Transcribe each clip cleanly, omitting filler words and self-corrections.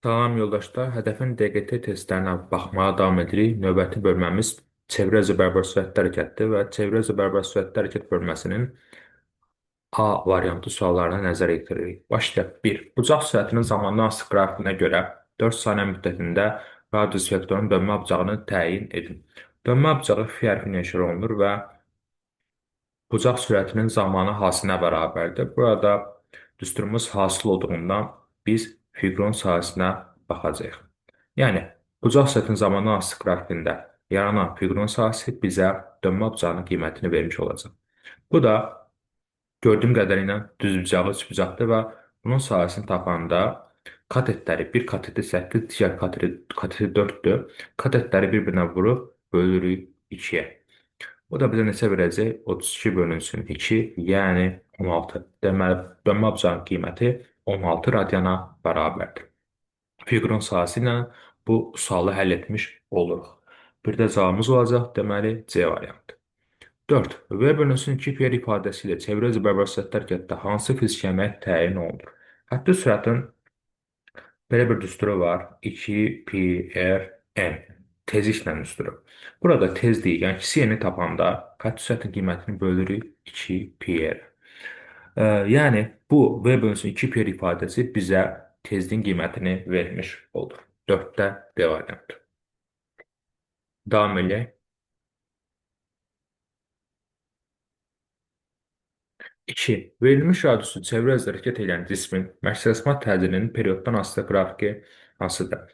Salam yoldaşlar, hədəfin DQT testlərinə baxmağa davam edirik. Növbəti bölməmiz çevrə üzrə bərabər sürətli hərəkətdir və çevrə üzrə bərabər sürətli hərəkət bölməsinin A variantı suallarına nəzər yetiririk. Başlayaq. 1. Bucaq sürətinin zamandan asılı qrafikinə görə 4 saniyə müddətində radius vektorunun dönmə bucağını təyin edin. Dönmə bucağı f hərfi ilə işarə olunur və bucaq sürətinin zamanı hasilinə bərabərdir. Burada düsturumuz hasil olduğundan biz fiqron sahəsinə baxacağıq. Yəni, bucaq səthin zamanı asılı qrafikində yaranan fiqron sahəsi bizə dönmə bucağının qiymətini vermiş olacaq. Bu da gördüyüm qədərilə düz bucağı, üç bucaqdır və bunun sahəsini tapanda katetləri, bir kateti 8, digər kateti 4-dür. Katetləri bir-birinə vurub bölürük 2-yə. Bu da bizə neçə verəcək? 32 bölünsün 2, yəni 16. Deməli, dönmə bucağının qiyməti 16 radyana bərabərdir. Fiqron sahəsi ilə bu sualı həll etmiş oluruq. Bir də cavabımız olacaq, deməli C variantı. 4. V bölünsün 2 pi r ifadəsi ilə çevrə üzrə bərabər sürətli hərəkətdə hansı fiziki əməliyyat təyin olunur? Xətti sürətin belə bir düsturu var. 2 pi r n tezliklə düsturu. Burada tezliyi, yəni kiçik n-i tapanda xətti sürətin qiymətini bölürük 2 pi r. Yəni bu v bölünsün 2 pi r ifadəsi bizə tezliyin qiymətini vermiş olur. 4-də D variantı. Davam edək. 2. Verilmiş radiusu çevrə üzrə hərəkət edən cismin məksəsmat təcilinin perioddan asılı qrafiki hansıdır?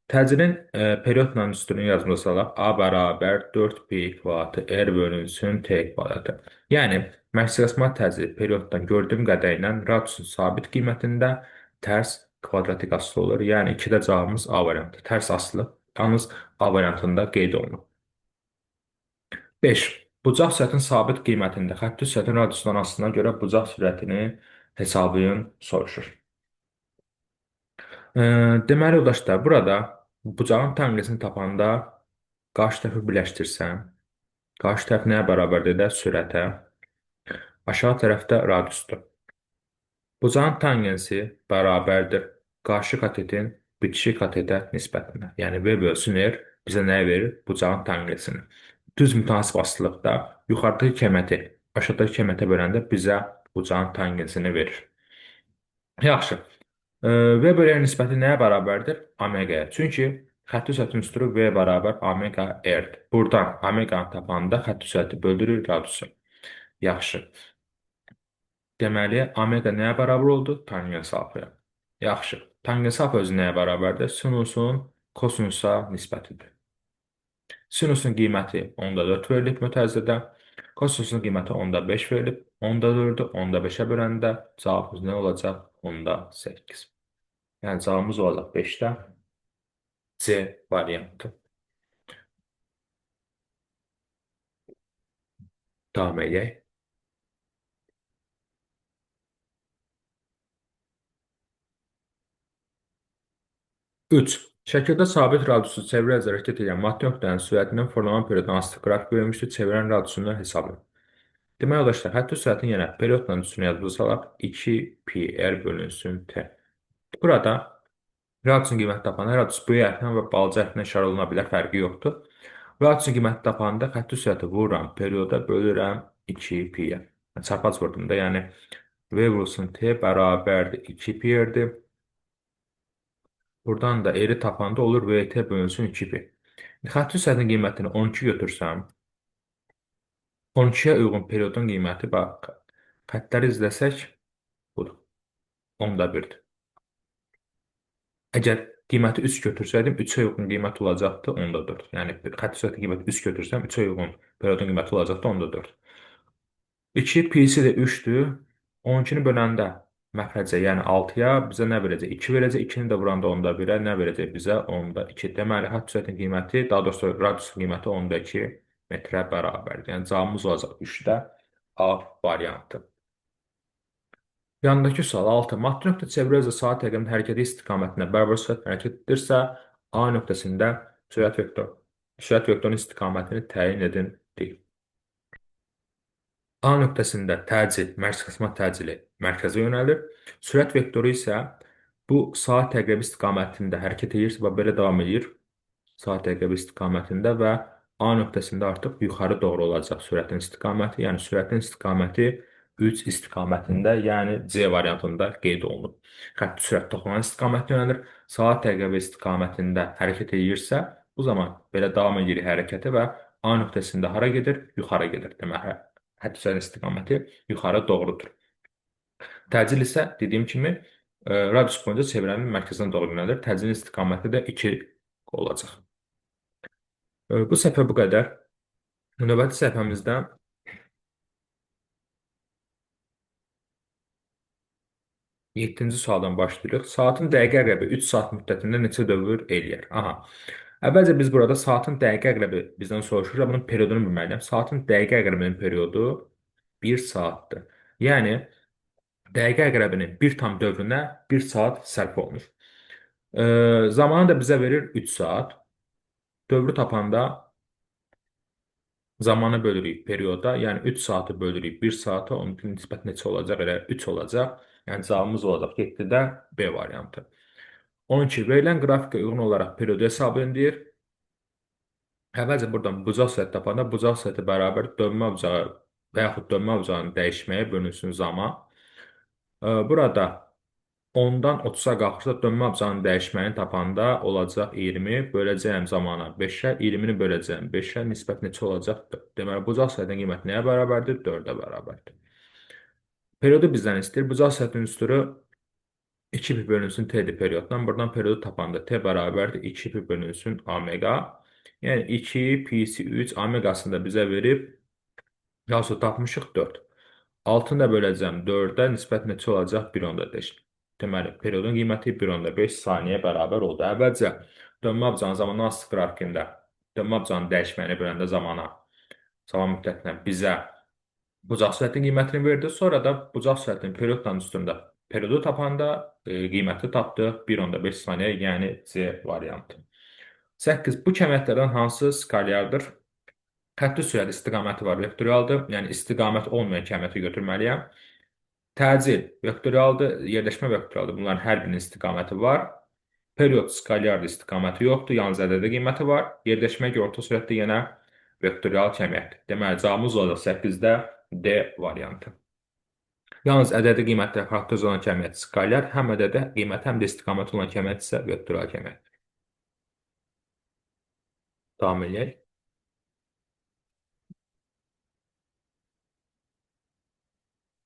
Təcilin periodla üstünü yazımda salaq A bərabər 4 pi kvadratı R bölünsün T kvadratı. Yəni, məksəsmat təcili perioddan gördüyüm qədərlə radiusun sabit qiymətində tərs kvadratik asılı olur. Yəni, 2-də cavabımız A variantı. Tərs asılı yalnız A variantında qeyd olunur. 5. Bucaq sürətin sabit qiymətində xətti sürətin radiusundan asılına görə bucaq sürətini hesablayın soruşur. Deməli, yoldaşlar, burada bucağın tanqisini tapanda qarşı tərəfi birləşdirsəm, qarşı tərəf nəyə bərabərdir də? Sürətə. Aşağı tərəfdə radiusdur. Bucağın tangensi bərabərdir qarşı katetin bitişik katetə nisbətinə. Yəni, V bölsün R bizə nəyə verir? Bucağın tangensini. Düz mütənasib asılılıqda yuxarıdakı kəməti aşağıdakı kəmətə böləndə bizə bucağın tangensini verir. Yaxşı. V bölü R nisbəti nəyə bərabərdir? Omegaya. Çünki xətti sürətin üstürü V bərabər omega R-dir. Buradan omeganı tapanda xətti sürəti böldürür radiusu. Yaxşı. Deməli, omega nəyə bərabər oldu? Tangens alfaya. Yaxşı. Tangens alfa özü nəyə bərabərdir? Sinusun kosinusa nisbətidir. Sinusun qiyməti 10/4 verilib mütərizədə. Kosinusun qiyməti 10/5 verilib. 10/4-ü 10/5-ə böləndə cavabımız nə olacaq? 10/8. Yəni cavabımız olacaq 5-də C variantı. Davam edək. 3. Şəkildə sabit radiusu çevrə üzrə hərəkət edən mat nöqtənin sürətinin fırlanan perioddan asılı qrafik verilmişdir. Çevrənin radiusunu hesablayın. Deməli, arkadaşlar, xətti sürətin yenə periodla üstünü yazılı salaq 2 pi r bölünsün t. Burada radiusun qiyməti tapanda radius böyük hərflə və balaca hərflə işarə oluna bilər, fərqi yoxdur. Radiusun qiyməti tapanda xətti sürəti vururam perioda bölürəm 2 pi-yə. Çarpac vurdum da, yəni v vurulsun t bərabərdir 2 pi r-dir. Buradan da r-i tapanda olur vt bölünsün 2pi. Xətti sürətin qiymətini 12 götürsəm, 12-yə uyğun periodun qiyməti, bax, xəttləri izləsək, budur, 10/1-dir. Əgər qiyməti 3 götürsəydim, 3-ə uyğun qiymət olacaqdı 10/4. Yəni, xətti sürətin qiyməti 3 götürsəm, 3-ə uyğun periodun qiyməti olacaqdı 10/4. 2 pi-si də 3-dür. 12-ni böləndə məxrəcə, yəni 6-ya bizə nə verəcək? 2 verəcək. 2-ni də vuranda 10/1-ə nə verəcək bizə? 10/2. Deməli, xətti sürətin qiyməti, daha doğrusu radiusun qiyməti 10/2 metrə bərabərdir. Yəni, cavabımız olacaq 3-də A variantı. Yanındakı sual 6. Mat nöqtə çevrə üzrə saat təqviminin hərəkəti istiqamətinə bərabər sürətlə hərəkət edirsə, A nöqtəsində sürət vektorunun istiqamətini təyin edin deyil. A nöqtəsində təcil, mərkəzmat təcili mərkəzə yönəlir. Sürət vektoru isə Bu saat təqrəbi istiqamətində hərəkət edir və belə davam edir. Saat təqrəbi istiqamətində və A nöqtəsində artıq yuxarı doğru olacaq sürətin istiqaməti. Yəni sürətin istiqaməti 3 istiqamətində, yəni C variantında qeyd olunub. Xətti sürət toxunan istiqamətə yönəlir. Saat təqrəbi istiqamətində hərəkət edirsə, bu zaman belə davam edir hərəkəti və A nöqtəsində hara gedir? Yuxarı gedir. Deməli, xətti sürət istiqaməti yuxarı doğrudur. Təcil isə dediyim kimi radius boyunca çevrənin mərkəzinə doğru yönəlir. Təcilin istiqaməti də 2 olacaq. Bu səhifə bu qədər. Növbəti səhifəmizdə 7-ci sualdan başlayırıq. Saatın dəqiqə əqrəbi 3 saat müddətində neçə dövr eləyər? Aha. Əvvəlcə biz burada saatın dəqiqə əqrəbi bizdən soruşur və bunun periodunu bilməliyəm. Saatın dəqiqə əqrəbinin periodu 1 saatdır. Yəni dəqiqə əqrəbinin 1 tam dövrünə 1 saat sərf olunur. Zamanı da bizə verir 3 saat. Dövrü tapanda zamanı bölürük perioda, yəni 3 saatı bölürük 1 saata, onun nisbət neçə olacaq? Elə 3 olacaq. Yəni cavabımız olacaq 7-də B variantı. 12. Verilən qrafikə uyğun olaraq periodu hesab edilir. Əvvəlcə buradan bucaq sürəti tapanda bucaq sürəti bərabər dönmə bucağı və yaxud dönmə bucağının dəyişməyə bölünsün zaman. Burada 10-dan 30-a qalxırsa dönmə bucağının dəyişməyini tapanda olacaq 20, böləcəyəm zamana 5-ə, 20-ni böləcəyəm 5-ə, nisbət neçə olacaq? 4. Deməli, bucaq sürətinin qiyməti nəyə bərabərdir? 4-ə bərabərdir. Periodu bizdən istəyir. Bucaq sürətinin üstürü 2 pi bölünsün t'dir perioddan. Buradan periodu tapanda t bərabərdir 2 pi bölünsün omega. Yəni 2 pisi 3 omegasını da bizə verib. Yaxşı tapmışıq 4. 6-nı da böləcəm 4-ə, nisbət neçə olacaq? 1.5. Deməli, periodun qiyməti 1.5 saniyə bərabər oldu. Əvvəlcə dönmə bucağının zamandan asılı qrafikində dönmə bucağının dəyişməyini böləndə zaman müddətinə bizə bucaq sürətinin qiymətini verdi. Sonra da bucaq sürətinin perioddan üstündə periodu tapanda qiyməti tapdı 1.5 saniyə, yəni C variantı. 8. Bu kəmiyyətlərdən hansı skalyardır? Xətti sürət istiqaməti var, vektorialdır. Yəni istiqamət olmayan kəmiyyəti götürməliyəm. Təcil vektorialdır, yerləşmə vektorialdır. Bunların hər birinin istiqaməti var. Period skalyardır, istiqaməti yoxdur, yalnız ədədi qiyməti var. Yerləşmə orta sürətdə yenə vektorial kəmiyyətdir. Deməli, cavabımız olacaq 8-də D variantı. Yalnız ədədi qiymətdə xarakteriz olan kəmiyyət skalyar, həm ədədi qiymət, həm də istiqaməti olan kəmiyyət isə vektorial kəmiyyətdir. Davam edək.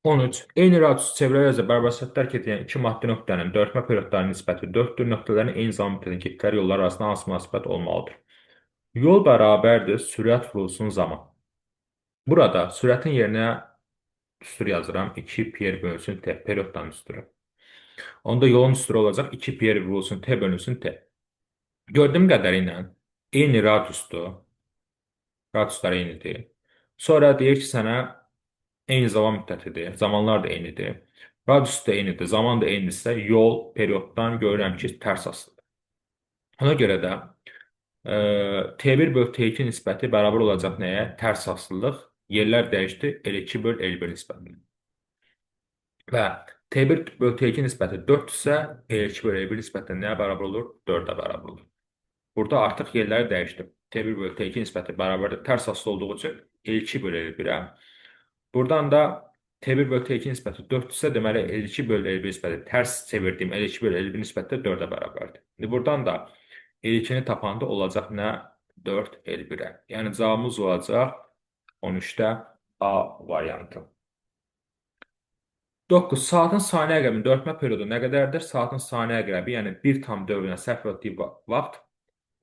13. Eyni radius çevrələrlə bərabər sürətdə hərəkət edən iki maddi nöqtənin dörtmə periodlarının nisbəti 4-dür. Nöqtələrin eyni zaman müddətində getdikləri yollar arasında hansı münasibət olmalıdır? Yol bərabərdir sürət vurulsun zaman. Burada sürətin yerinə üstür yazıram. 2 pi r bölünsün t, perioddan üstürü. Onda yolun üstürü olacaq 2 pi r vurulsun t bölünsün t. Gördüyüm qədərilə eyni radiusdur. Radiuslar eynidir. Sonra deyir ki, sənə eyni zaman müddətidir. Zamanlar da eynidir. Radius da eynidir. Zaman da eynidirsə, yol perioddan görürəm ki, tərs asılıdır. Ona görə də T1 bölü T2 nisbəti bərabər olacaq nəyə? Tərs asılılıq. Yerlər dəyişdi. L2 bölü L1 nisbəti. Və T1 bölü T2 nisbəti 4-dürsə, L2 bölü L1 nisbəti nəyə bərabər olur? 4-ə bərabər olur. Burada artıq yerləri dəyişdim. T1 bölü T2 nisbəti bərabərdir. Tərs asılı olduğu üçün L2 bölü L1-ə. Buradan da T1 bölü T2 nisbəti 4-dürsə, deməli L2 bölü L1 nisbəti tərs çevirdiyim L2 bölü L1 nisbəti 4-ə bərabərdir. Buradan da L2-ni tapanda olacaq nə? 4 L1-ə. Yəni cavabımız olacaq 13-də A variantı. 9. Saatın saniyə əqrəbinin dörtmə periodu nə qədərdir? Saatın saniyə əqrəbi, yəni 1 tam dövrünə sərf etdiyi vaxt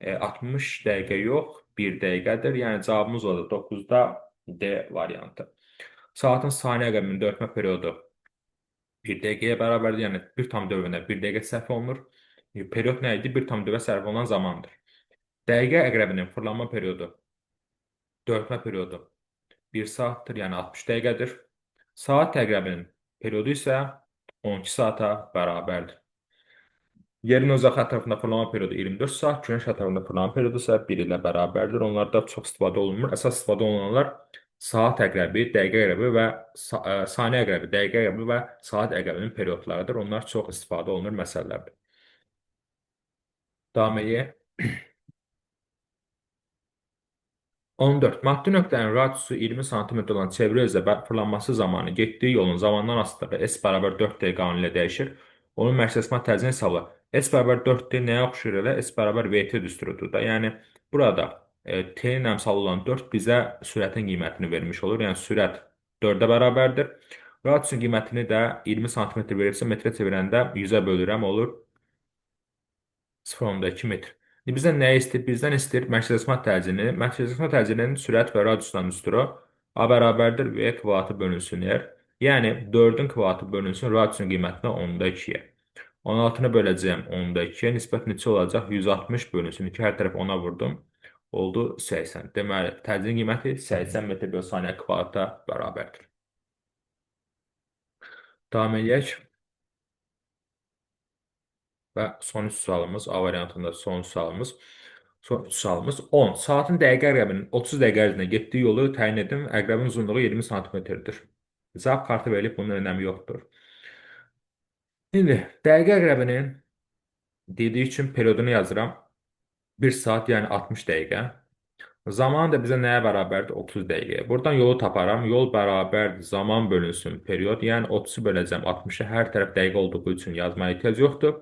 60 dəqiqə yox, 1 dəqiqədir. Yəni cavabımız olacaq 9-da D variantı. Saatın saniyə əqrəbinin dörtmə periodu 1 dəqiqəyə bərabərdir. Yəni 1 tam dövrünə 1 dəqiqə sərf olunur. Period nə idi? 1 tam dövrə sərf olunan zamandır. Dəqiqə əqrəbinin fırlanma periodu, dörtmə periodu 1 saatdır, yəni 60 dəqiqədir. Saat əqrəbinin periodu isə 12 saata bərabərdir. Yerin uzaq ətrafında fırlanma periodu 24 saat, günəş ətrafında fırlanma periodu isə 1 ilə bərabərdir. Onlarda çox istifadə olunmur. Əsas istifadə olunanlar Saat əqrəbi, dəqiqə əqrəbi və saniyə əqrəbi, dəqiqə əqrəbi və saat əqrəbinin periodlarıdır. Onlar çox istifadə olunur məsələlərdir. Davam edək. 14. Maddi nöqtənin radiusu 20 sm olan çevrə üzrə fırlanması zamanı getdiyi yolun zamandan asılığı s bərabər 4D qanunu ilə dəyişir. Onun mərsəsma təcini hesabla s bərabər 4D nəyə oxşayır elə? S bərabər VT düsturudur da. Yəni burada t-nin əmsalı olan 4 bizə sürətin qiymətini vermiş olur. Yəni sürət 4-ə bərabərdir. Radiusun qiymətini də 20 sm verirsə metrə çevirəndə 100-ə bölürəm olur 0,2 metr. İndi bizdən nəyi istəyir? Bizdən istəyir məşləşmə təcini. Məşləşmə təcinin sürət və radiusdan üstürü A bərabərdir V kvatı bölünsün R. Yəni 4-ün kvatı bölünsün radiusun qiymətinə 10-da 2-yə. 16-nı böləcəyəm 10-da 2-yə. Nisbət neçə olacaq? 160 bölünsün 2. Hər tərəf 10-a vurdum. Oldu 80. Deməli, təcinin qiyməti 80 metr bölü saniyə kvata bərabərdir. Davam edək. Və son üç sualımız, A variantında son üç sualımız. Son üç sualımız 10. Saatın dəqiqə əqrəbinin 30 dəqiqə ərzində getdiyi yolu təyin edin. Əqrəbin uzunluğu 20 sm-dir. Cavab kartı verilib, bunun önəmi yoxdur. İndi dəqiqə əqrəbinin dediyi üçün periodunu yazıram. 1 saat, yəni 60 dəqiqə. Zaman da bizə nəyə bərabərdir? 30 dəqiqəyə. Buradan yolu taparam. Yol bərabərdir. Zaman bölünsün period. Yəni 30-u böləcəm 60-a. Hər tərəf dəqiqə olduğu üçün yazmaya ehtiyac yoxdur.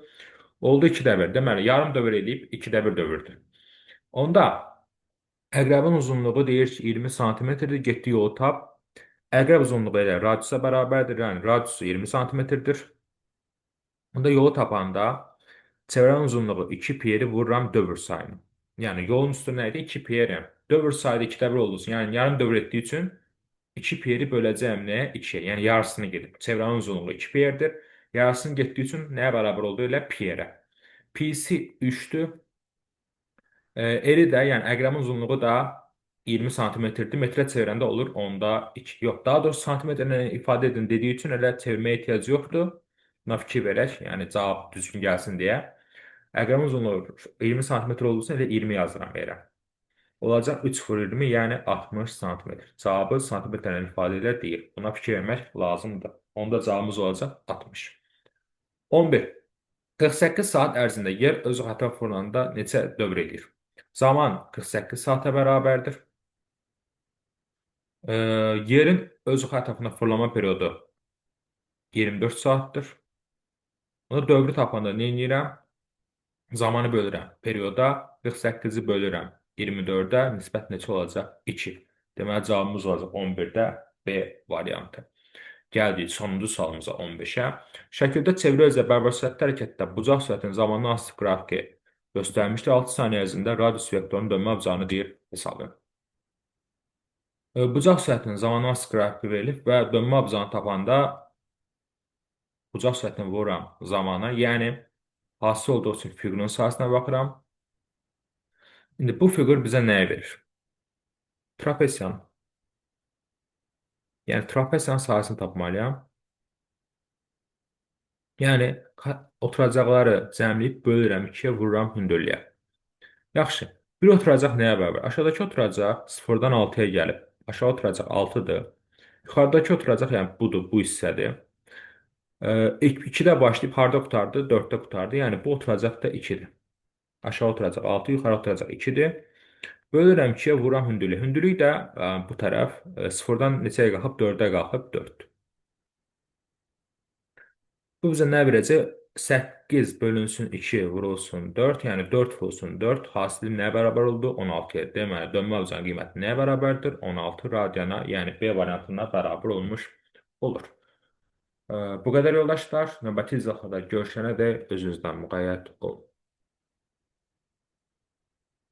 Oldu 2 dəvr. Deməli, yarım dövr eləyib 2 dəvr dövrdür. Onda əqrəbin uzunluğu deyir ki, 20 sm-dir. Getdiyi yolu tap. Əqrəb uzunluğu ilə radiusa bərabərdir. Yəni radiusu 20 sm-dir. Onda yolu tapanda çevrənin uzunluğu 2 pi-yə vururam dövr sayını. Yəni yolun üstü nə idi? 2 pi-yə. Dövr sayı 2 dəvr olduğu üçün, yəni yarım dövr etdiyi üçün 2 pi-yə böləcəyəm nəyə? 2-yə. Yəni yarısını gedib. Çevrənin uzunluğu 2 pi-dir. Yarısını getdiyi üçün nəyə bərabər oldu? Elə pi-yə. Pi-si 3-dür. Eri də, yəni əqrəbin uzunluğu da 20 sm-dir. Metrə çevirəndə olur 10-da 2. Yox, daha doğrusu santimetrlə ifadə edin dediyi üçün elə çevirməyə ehtiyac yoxdur. Buna fikir verək, yəni cavab düzgün gəlsin deyə. Əqrəbin uzunluğu 20 sm olduğu elə 20 yazıram yerə. Olacaq 3 vur 20, yəni 60 sm. Cavabı santimetrlə ifadə ilə deyil. Buna fikir vermək lazımdır. Onda cavabımız olacaq 60. 11. 48 saat ərzində yer öz ətrafına fırlananda neçə dövr edir? Zaman 48 saata bərabərdir. Yerin öz ətrafına fırlama periodu 24 saatdır. Bunu dövrü tapanda nə edirəm? Zamanı bölürəm. Perioda 48-i bölürəm 24-ə, nisbət neçə olacaq? 2. Deməli, cavabımız olacaq 11-də B variantı. Gəldik sonuncu sualımıza 15-ə. Şəkildə çevrə üzrə bərabər sürətli hərəkətdə bucaq sürətinin zamandan asılı qrafiki göstərmişdir. 6 saniyə ərzində radius vektorunun dönmə bucağını deyir hesabı. Bucaq sürətinin zamandan asılı qrafiki verilib və dönmə bucağını tapanda bucaq sürətini vururam zamana, yəni hasil olduğu üçün fiqurun sahəsinə baxıram. İndi bu fiqur bizə nəyə verir? Trapesiyanın. Yəni trapesiyanın sahəsini tapmalıyam. Yəni oturacaqları cəmləyib bölürəm 2-yə, vururam hündürlüyə. Yaxşı. Bir oturacaq nəyə bərabər? Aşağıdakı oturacaq 0-dan 6-ya gəlib. Aşağı oturacaq 6-dır. Yuxarıdakı oturacaq, yəni budur, bu hissədir. 2-də başlayıb harda qutardı? 4-də qutardı. Yəni bu oturacaq da 2-dir. Aşağı oturacaq 6, yuxarı oturacaq 2-dir. Bölürəm 2-yə, vururam hündürlük. Hündürlük də bu tərəf 0-dan neçəyə qalxıb? 4-ə qalxıb 4. Bu bizə nə verəcək? 8 bölünsün 2 vurulsun 4. Yəni 4 vurulsun 4. Hasilim nəyə bərabər oldu? 16-ya. Deməli, dönmə bucağının qiyməti nəyə bərabərdir? 16 radiana, yəni B variantına bərabər olmuş olur. Bu qədər yoldaşlar. Növbəti izahlarda görüşənə də özünüzdən müğəyyət olun.